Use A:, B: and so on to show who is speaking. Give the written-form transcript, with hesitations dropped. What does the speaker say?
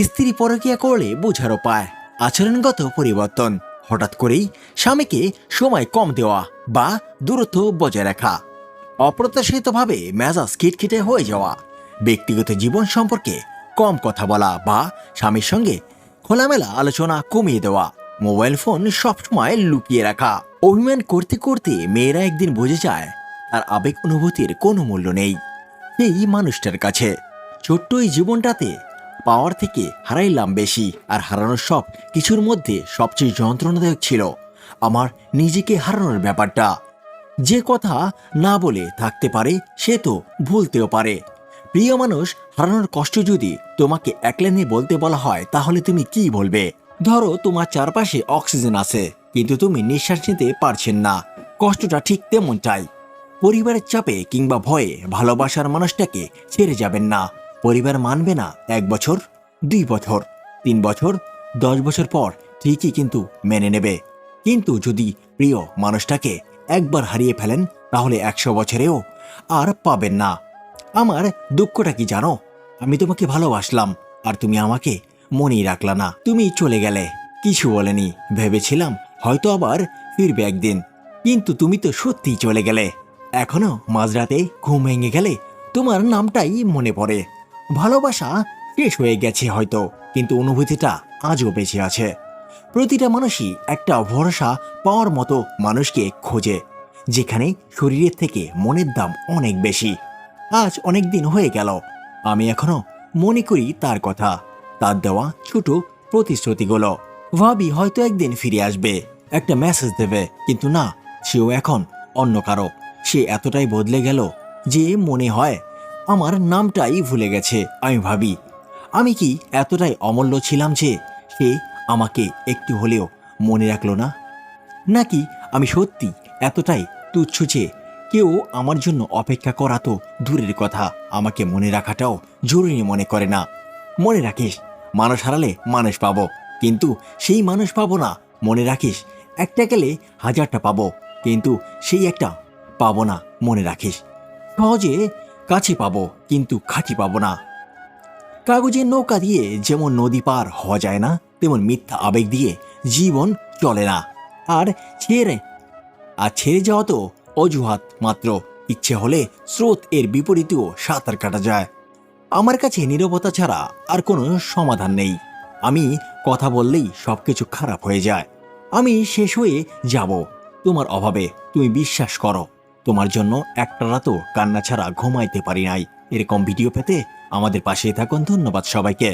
A: স্ত্রী পরকীয়া করলে বোঝার উপায়, আচরণগত পরিবর্তন, হঠাৎ করেই স্বামীকে সময় কম দেওয়া বা দূরত্ব বজায় রাখা, অপ্রত্যাশিতভাবে মেজাজ খিটখিটে হয়ে যাওয়া, ব্যক্তিগত জীবন সম্পর্কে কম কথা বলা বা স্বামীর সঙ্গে খোলামেলা আলোচনা কমিয়ে দেওয়া, মোবাইল ফোন সবসময় লুকিয়ে রাখা। অভিমান করতে করতে মেয়েরা একদিন বুঝে যায় তার আবেগ অনুভূতির কোনো মূল্য নেই এই মানুষটার কাছে। ছোট্ট এই জীবনটাতে পাওয়ার থেকে হারাইলাম বেশি, আর হারানোর সব কিছুর মধ্যে সবচেয়ে যন্ত্রণাদায়ক ছিল আমার নিজেকে হারানোর ব্যাপারটা। যে কথা না বলে থাকতে পারে সে তো ভুলতেও পারে। প্রিয় মানুষ হারানোর কষ্ট যদি তোমাকে এক লাইনে বলতে বলা হয় তাহলে তুমি কি বলবে? ধরো তোমার চারপাশে অক্সিজেন আছে কিন্তু তুমি নিঃশ্বাস নিতে পারছেন না, কষ্টটা ঠিক তেমনটাই। পরিবারের চাপে কিংবা ভয়ে ভালোবাসার মানুষটাকে ছেড়ে যাবেন না। পরিবার মানবে না 1 বছর, 2 বছর, 3 বছর, 10 বছর পর ঠিকই কিন্তু মেনে নেবে। কিন্তু যদি প্রিয় মানুষটাকে একবার হারিয়ে ফেলেন তাহলে 100 বছরেও আর পাবেন না। আমার দুঃখটা কি জানো? আমি তোমাকে ভালোবাসলাম আর তুমি আমাকে মনেই রাখলা না। তুমি চলে গেলে, কিছু বলেনি, ভেবেছিলাম হয়তো আবার ফিরবে একদিন, কিন্তু তুমি তো সত্যিই চলে গেলে। এখনো মাঝরাতে ঘুম ভেঙে গেলে তোমার নামটাই মনে পড়ে। ভালোবাসা শেষ হয়ে গেছে হয়তো, কিন্তু অনুভূতিটা আজও বেঁচে আছে। প্রতিটা মানুষই একটা ভরসা পাওয়ার মতো মানুষকে খোঁজে, যেখানে শরীরের থেকে মনের দাম অনেক বেশি। আজ অনেক দিন হয়ে গেল, আমি এখনো মনে করি তার কথা, তার দেওয়া ছোট প্রতিশ্রুতিগুলো। ভাবি হয়তো একদিন ফিরে আসবে, একটা মেসেজ দেবে, কিন্তু না, সেও এখন অন্য কারো। সে এতটাই বদলে গেল যে মনে হয় আমার নামটাই ভুলে গেছে। আমি ভাবি, আমি কি এতটাই অমূল্য ছিলাম যে সে আমাকে একটু হলেও মনে রাখলো না? নাকি আমি সত্যি এতটাই তুচ্ছ যে কেউ আমার জন্য অপেক্ষা করা তো দূরের কথা, আমাকে মনে রাখাটাও জরুরি মনে করে না। মনে রাখিস, মানুষ হারালে মানুষ পাবো, কিন্তু সেই মানুষ পাবো না। মনে রাখিস, একটা গেলে 1000টা পাবো, কিন্তু সেই একটা পাবো না। মনে রাখিস, সহজে কাছে পাবো কিন্তু খাঁটি পাবো না। কাগজের নৌকা দিয়ে যেমন নদী পার হওয়া যায় না, তেমন মিথ্যা আবেগ দিয়ে জীবন চলে না। আর ছেড়ে ছেড়ে যাওয়া তো অজুহাত মাত্র। ইচ্ছে হলে স্রোত এর বিপরীতেও সাঁতার কাটা যায়। আমার কাছে নীরবতা ছাড়া আর কোনো সমাধান নেই। আমি কথা বললেই সবকিছু খারাপ হয়ে যায়। আমি শেষ হয়ে যাব তোমার অভাবে, তুমি বিশ্বাস করো। তোমার জন্য একটা রাতও কান্না ছাড়া ঘুমাইতে পারি নাই। এরকম ভিডিও পেতে আমাদের পাশে থাকুন। ধন্যবাদ সবাইকে।